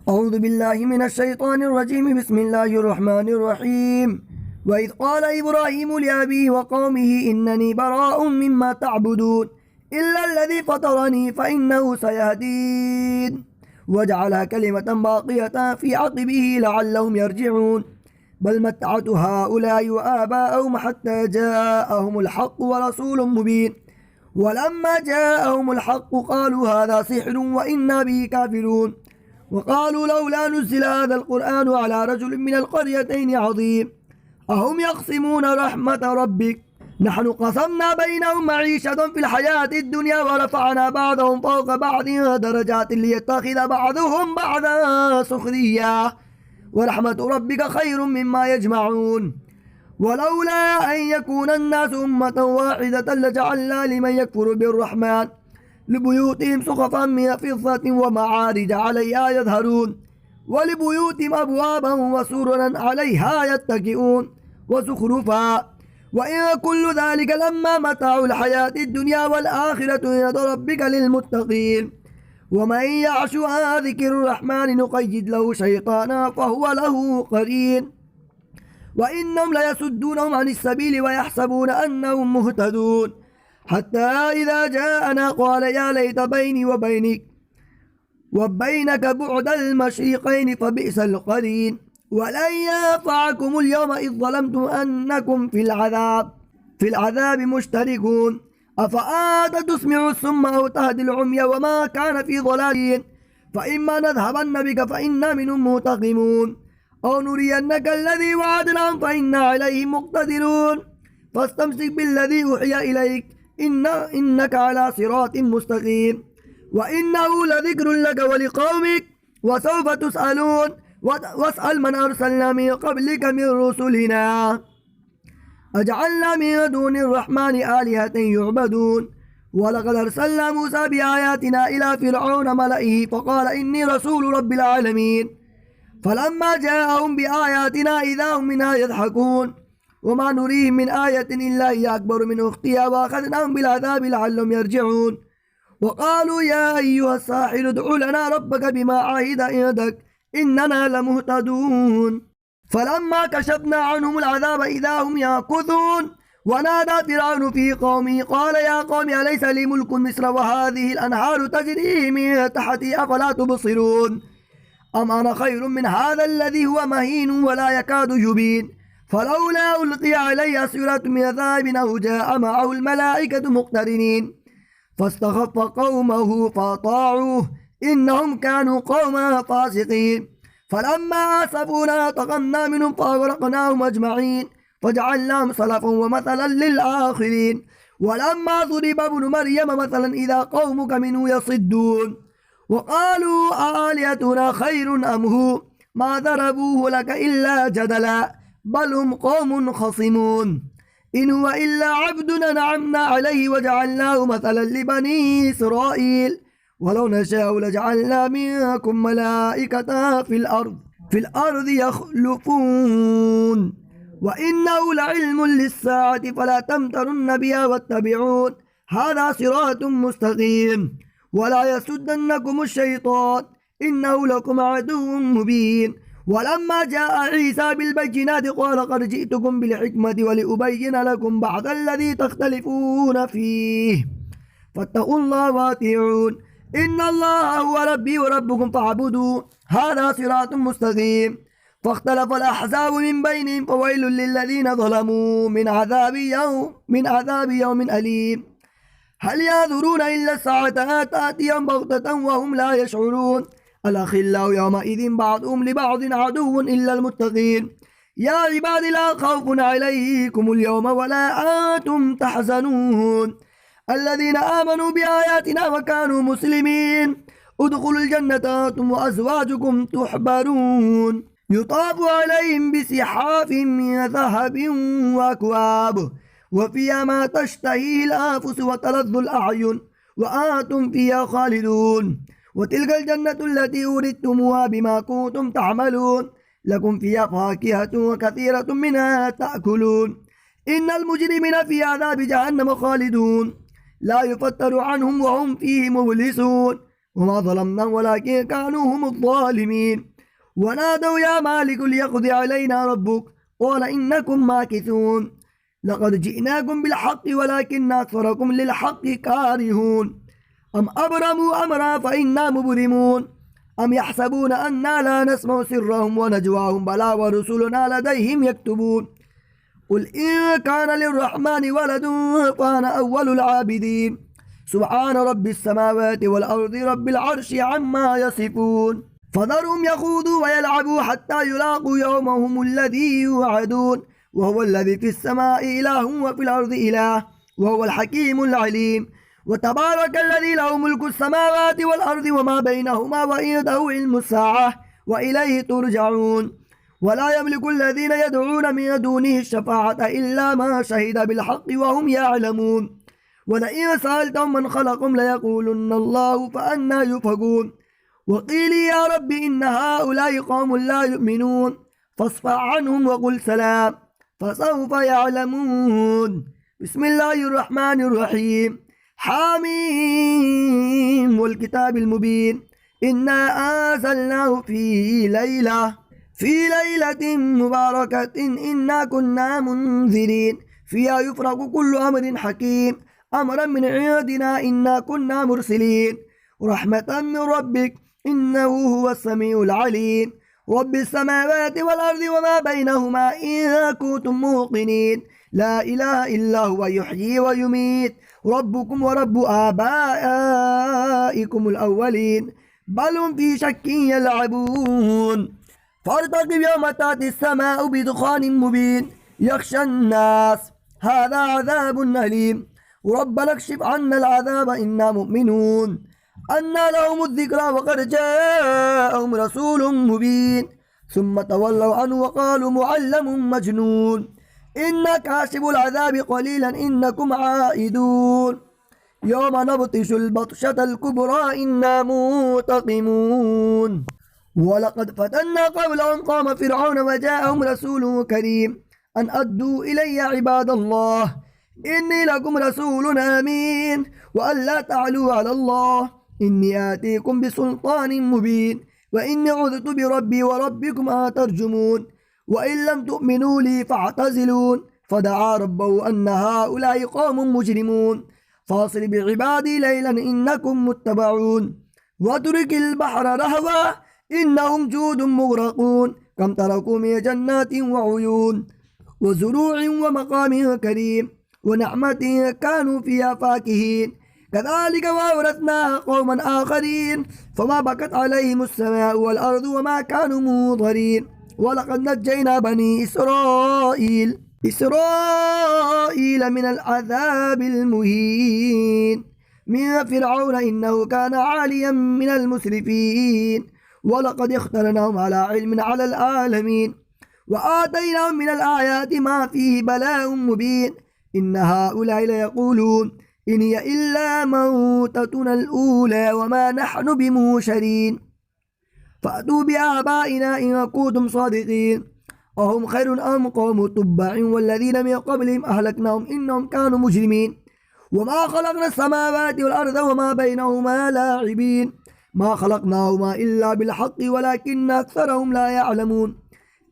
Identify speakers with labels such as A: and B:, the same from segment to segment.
A: أعوذ بالله من الشيطان الرجيم. بسم الله الرحمن الرحيم. وإذ قال إبراهيم لأبيه وقومه إنني براء مما تعبدون إلا الذي فطرني فإنه سيهدين وجعلها كلمة باقية في عقبه لعلهم يرجعون بل متعت هؤلاء وآباءهم حتى جاءهم الحق ورسول مبين ولما جاءهم الحق قالوا هذا سحر وإنا به كافرون وقالوا لولا نزل هذا القرآن على رجل من القريتين عظيم أهم يقسمون رحمة ربك نحن قسمنا بينهم معيشة في الحياة الدنيا ورفعنا بعضهم فوق بعض درجات ليتخذ بعضهم بعضا سخريا ورحمة ربك خير مما يجمعون ولولا أن يكون الناس أمة واحدة لجعلنا لمن يكفر بالرحمن لبيوتهم سقفا من فضة ومعارج عليها يظهرون ولبيوتهم أبوابا وسررا عليها يتكئون وزخرفا وإن كل ذلك لما متاع الحياة الدنيا والآخرة عند ربك للمتقين ومن يعش عن ذكر الرحمن نقيد له شيطانا فهو له قرين وإنهم ليصدونهم عن السبيل ويحسبون أنهم مهتدون حتى إذا جاءنا قال يا ليت بيني وبينك بعد المشرقين فبئس القرين ولن ينفعكم اليوم إذ ظلمتم أنكم في العذاب مشتركون أفأنت تسمع الصم أو تهدي العمي وما كان في ضلالين فإما نذهبن بك فإنا منهم منتقمون أو نرينك الذي وعدناهم فإنا عليهم مقتدرون فاستمسك بالذي أوحي إليك إنك على صراط مستقيم وإنه لذكر لك ولقومك وسوف تسألون واسأل من أرسلنا من قبلك من رسلنا أجعلنا من دون الرحمن آلهة يعبدون ولقد أرسلنا موسى بآياتنا إلى فرعون ملئه فقال إني رسول رب العالمين فلما جاءهم بآياتنا إذا هم منها يضحكون وما نريهم من آية إلا هي أكبر من أختها وأخذناهم بالعذاب لعلهم يرجعون وقالوا يا أيها الساحر ادع لنا ربك بما عهد عندك إننا لمهتدون فلما كشفنا عنهم العذاب إذا هم ينكثون ونادى فرعون في قومه قال يا قوم أليس لي ملك مصر وهذه الأنهار تجري من تحتي أفلا تبصرون أم أنا خير من هذا الذي هو مهين ولا يكاد يبين فلولا ألقي علي أسورة من ذهب أو جاء معه الملائكة مقترنين فاستخف قومه فأطاعوه إنهم كانوا قوما فاسقين فلما آسفونا انتقمنا منهم فأغرقناهم أجمعين فجعلناهم سلفا ومثلا للآخرين ولما ضرب ابن مريم مثلا إذا قومك منه يصدون وقالوا آلهتنا خير أم هو ما ضربوه لك إلا جدلا بل هم قوم خصمون إن هو إلا عبد أنعمنا عليه وجعلناه مثلا لبني إسرائيل ولو نشاء لجعلنا منكم ملائكة في الأرض يخلفون وإنه لعلم للساعة فلا تمترن بها واتبعون هذا صراط مستقيم ولا يسدنكم الشيطان إنه لكم عدو مبين ولما جاء عيسى بالبينات قال قد جئتكم بالحكمة ولأبين لكم بعض الذي تختلفون فيه فاتقوا الله وأطيعون إن الله هو ربي وربكم فاعبدوا هذا صراط مستقيم فاختلف الأحزاب من بينهم فويل للذين ظلموا من عذاب يوم أليم هل ينظرون إلا الساعة تأتيهم بغتة وهم لا يشعرون الأخلاء يومئذ بعضهم لبعض عدو إلا المتقين يا عباد لا خوف عليكم اليوم ولا أنتم تحزنون الذين آمنوا بآياتنا وكانوا مسلمين ادخلوا الجنة أنتم وأزواجكم تحبرون يطاف عليهم بسحاف من ذهب وأكواب وفيها ما تشتهيه الأنفس وتلذ الأعين وأنتم فيها خالدون وتلك الجنة التي أوردتموها بما كنتم تعملون لكم فيها فاكهة وكثيرة منها تأكلون إن المجرمين في عذاب جهنم خالدون لا يفتر عنهم وهم فيه مبلسون وما ظلمناهم ولكن كانوا هم الظالمين ونادوا يا مالك ليقضي علينا ربك قال إنكم ماكثون لقد جئناكم بالحق ولكن أكثركم للحق كارهون أم أبرموا أمرا فإنا مبرمون أم يحسبون أنا لا نسمع سرهم ونجواهم بلى ورسلنا لديهم يكتبون قل إن كان للرحمن ولد فأنا أول العابدين سبحان رب السماوات والأرض رب العرش عما يصفون فذرهم يخوضوا ويلعبوا حتى يلاقوا يومهم الذي يوعدون وهو الذي في السماء إله وفي الأرض إله وهو الحكيم العليم وتبارك الذي له ملك السماوات والأرض وما بينهما وعنده علم الساعة وإليه ترجعون ولا يملك الذين يدعون من دونه الشفاعة إلا ما شهد بالحق وهم يعلمون ولئن سألتهم من خلقهم ليقولن الله فأنا يؤفكون وقيل يا رب إن هؤلاء قوم لا يؤمنون فاصفح عنهم وقل سلام فسوف يعلمون بسم الله الرحمن الرحيم حاميم والكتاب المبين إنا أنزلناه في ليلة مباركة إنا كنا منذرين فيها يفرق كل أمر حكيم أمرا من عندنا إنا كنا مرسلين رحمة من ربك إنه هو السميع العليم رب السماوات والأرض وما بينهما إن كنتم موقنين لا إله إلا هو يحيي ويميت ربكم ورب آبائكم الأولين بل هم في شك يلعبون فارتقب يوم تأتي السماء بدخان مبين يخشى الناس هذا عذاب أليم ربنا اكشف عنا العذاب إنا مؤمنون أنى لهم الذكرى وقد جاءهم رسول مبين ثم تولوا عنه وقالوا معلم مجنون إن كاشف العذاب قليلا إنكم عائدون يوم نبطش البطشة الكبرى إنا منتقمون ولقد فتنا قبلهم قوم فرعون وجاءهم رسول كريم أن أدوا إلي عباد الله إني لكم رسول أمين وأن لا تعلوا على الله إني آتيكم بسلطان مبين وإني عذت بربي وربكم أترجمون وإن لم تؤمنوا لي فاعتزلون فدعا ربه أن هؤلاء قوم مجرمون فاصل بعبادي ليلا إنكم متبعون واترك البحر رهوا إنهم جود مغرقون كم تركوا من جنات وعيون وزروع ومقام كريم ونعمة كانوا فيها فاكهين كذلك وأورثناها قوما آخرين فما بكت عليهم السماء والأرض وما كانوا منظرين ولقد نجينا بني إسرائيل من العذاب المهين من فرعون إنه كان عاليا من المسرفين ولقد اخترناهم على علم على العالمين وآتيناهم من الآيات ما فيه بلاء مبين إن هؤلاء ليقولون إن هي إلا موتتنا الأولى وما نحن بمنشرين فأتوا بآبائنا إن كنتم صادقين وهم خير أم قوم تبع والذين من قبلهم أهلكناهم إنهم كانوا مجرمين وما خلقنا السماوات والأرض وما بينهما لاعبين ما خلقناهما إلا بالحق ولكن أكثرهم لا يعلمون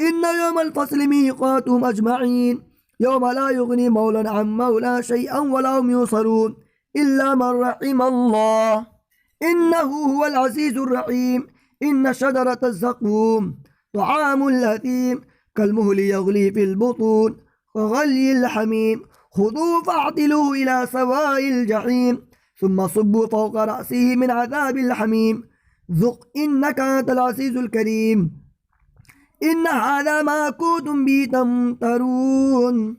A: إن يوم الفصل ميقاتهم أجمعين يوم لا يغني مولى عن مولى شيئا ولا هم ينصرون إلا من رحم الله إنه هو العزيز الرحيم إن شجرة الزقوم طعام الأثيم كالمهل يغلي في البطون وغلي الحميم خذوه فاعتلوه إلى سواء الجحيم ثم صبوا فوق رأسه من عذاب الحميم ذق إنك أنت العزيز الكريم إن هذا ما كنتم به تمترون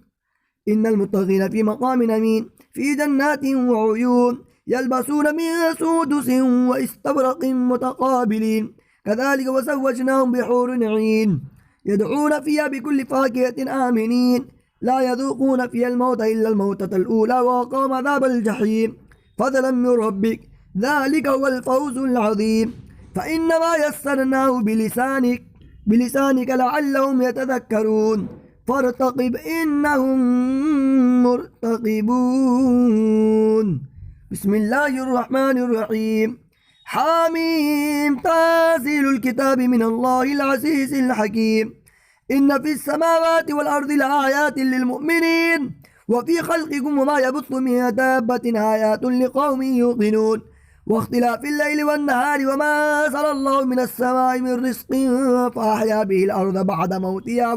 A: إن المتقين في مقام أمين في جنات وعيون يلبسون من سندس واستبرق متقابلين كذلك وزوجناهم بحور عين يدعون فيها بكل فاكهة آمنين لا يذوقون فيها الموت إلا الموتة الأولى وقام عذاب الجحيم فضلا من ربك ذلك هو الفوز العظيم فإنما يسرناه بلسانك لعلهم يتذكرون فارتقب إنهم مرتقبون بسم الله الرحمن الرحيم حاميم تنزيل الكتاب من الله العزيز الحكيم. إن في السماوات والأرض لآيات للمؤمنين وفي خلقكم وما يبث من دابة آيات لقوم يوقنون واختلاف الليل والنهار وما أنزل الله من السماء من رزق فأحيا به الأرض بعد موتها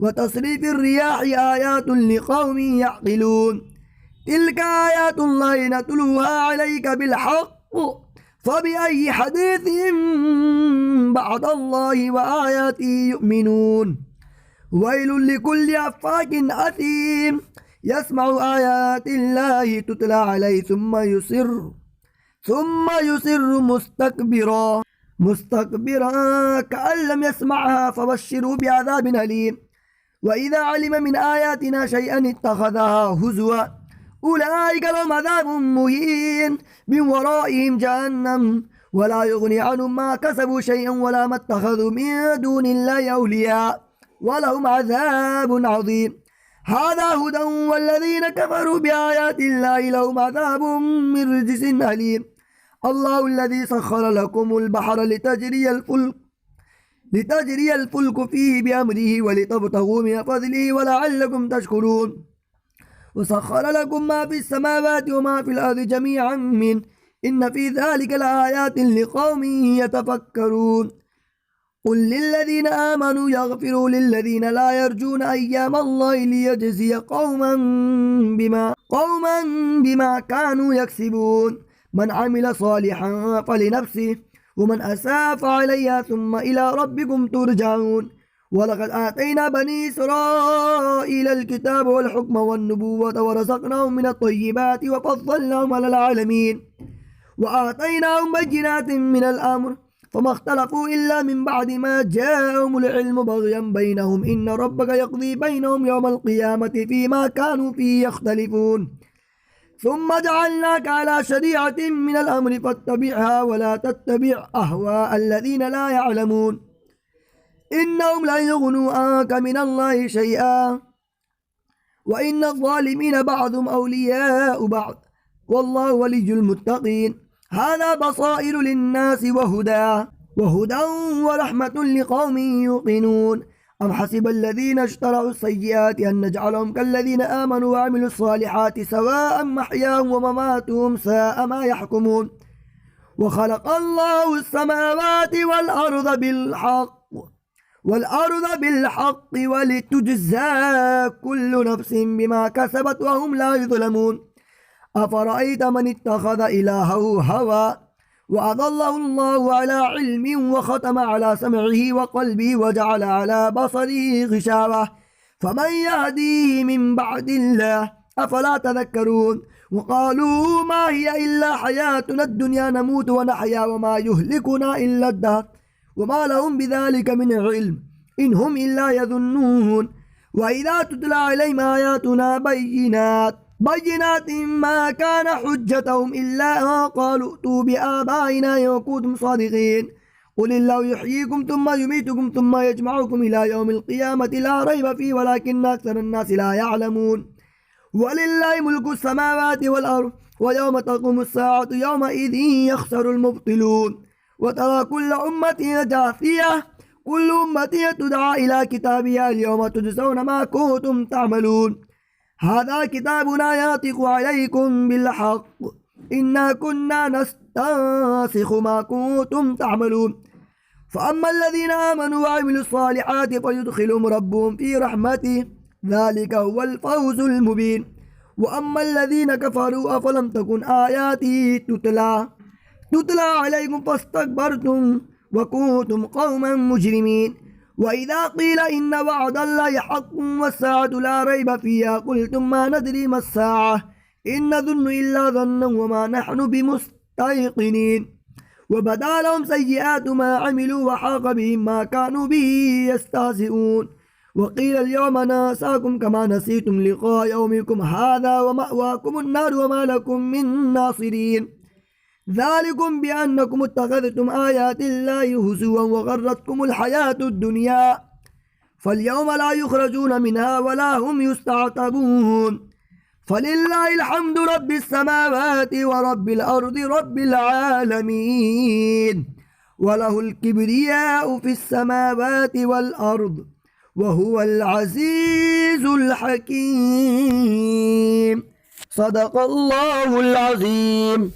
A: وتصريف الرياح آيات لقوم يعقلون. تلك آيات الله نتلوها عليك بالحق فبأي حديث بعد الله وآياته يؤمنون. ويل لكل أفاك أثيم يسمع آيات الله تتلى عليه ثم يصر مستكبرا كأن لم يسمعها فبشره بعذاب أليم. وإذا علم من آياتنا شيئا اتخذها هزوا أولئك لهم عذاب مهين من ورائهم جهنم ولا يغني عنهم ما كسبوا شيئا ولا ما اتخذوا من دون الله أولياء ولهم عذاب عظيم. هذا هدى والذين كفروا بآيات الله لهم عذاب من رجس أليم. الله الذي سخر لكم البحر لتجري الفلك فيه بأمره ولتبتغوا من فضله ولعلكم تشكرون. وسخر لكم ما في السماوات وما في الأرض جميعا منه إن في ذلك لآيات لقوم يتفكرون. قل للذين آمنوا يغفروا للذين لا يرجون أيام الله ليجزي قوما بما كانوا يكسبون. من عمل صالحا فلنفسه ومن أساء فعليها ثم إلى ربكم ترجعون. ولقد آتينا بني إسرائيل الكتاب والحكم والنبوة ورزقناهم من الطيبات وفضلناهم على العالمين وآتيناهم بينات من الأمر فما اختلفوا إلا من بعد ما جاءهم العلم بغيا بينهم إن ربك يقضي بينهم يوم القيامة فيما كانوا فيه يختلفون. ثم جعلناك على شريعة من الأمر فاتبعها ولا تتبع أهواء الذين لا يعلمون إنهم لا يغنوا عنك من الله شيئا وإن الظالمين بعضهم أولياء بعض والله ولي المتقين. هذا بصائر للناس وهدى ورحمة لقوم يوقنون. أم حسب الذين اشتروا السيئات أن نجعلهم كالذين آمنوا وعملوا الصالحات سواء محياهم ومماتهم ساء ما يحكمون. وخلق الله السماوات والأرض بالحق ولتجزى كل نفس بما كسبت وهم لا يظلمون. أفرأيت من اتخذ إلهه هوى وأضله الله على علم وختم على سمعه وقلبه وجعل على بصره غشاوة فمن يهديه من بعد الله أفلا تذكرون. وقالوا ما هي إلا حياتنا الدنيا نموت ونحيا وما يهلكنا إلا الدهر وما لهم بذلك من علم إن هم إلا يظنون. وإذا تتلى عليهم آياتنا بينات ما كان حجتهم إلا قالوا ائتوا بآبائنا إن كنتم صادقين. قل الله يحييكم ثم يميتكم ثم يجمعكم إلى يوم القيامة لا ريب فيه ولكن أكثر الناس لا يعلمون. ولله ملك السماوات والأرض ويوم تقوم الساعة يومئذ يخسر المبطلون. وترى كل أمة جاثية كل أمة تدعى إلى كتابها اليوم تجزون ما كنتم تعملون. هذا كتابنا ينطق عليكم بالحق إنا كنا نستنسخ ما كنتم تعملون. فأما الذين آمنوا وعملوا الصالحات فيدخلهم ربهم في رحمته ذلك هو الفوز المبين. وأما الذين كفروا أفلم تكن آياتي تتلى عليكم فاستكبرتم وكنتم قوما مجرمين. وإذا قيل إن وعد الله حق والساعة لا ريب فيها قلتم ما ندري ما الساعة إن نظن إلا ظنا وما نحن بمستيقنين. وبدا لهم سيئات ما عملوا وحاق بهم ما كانوا به يستهزئون. وقيل اليوم ننساكم كما نسيتم لقاء يومكم هذا ومأواكم النار وما لكم من ناصرين. ذلكم بأنكم اتخذتم آيات الله هزوا وغرتكم الحياة الدنيا فاليوم لا يخرجون منها ولا هم يستعتبون. فلله الحمد رب السماوات ورب الأرض رب العالمين وله الكبرياء في السماوات والأرض وهو العزيز الحكيم صدق الله العظيم.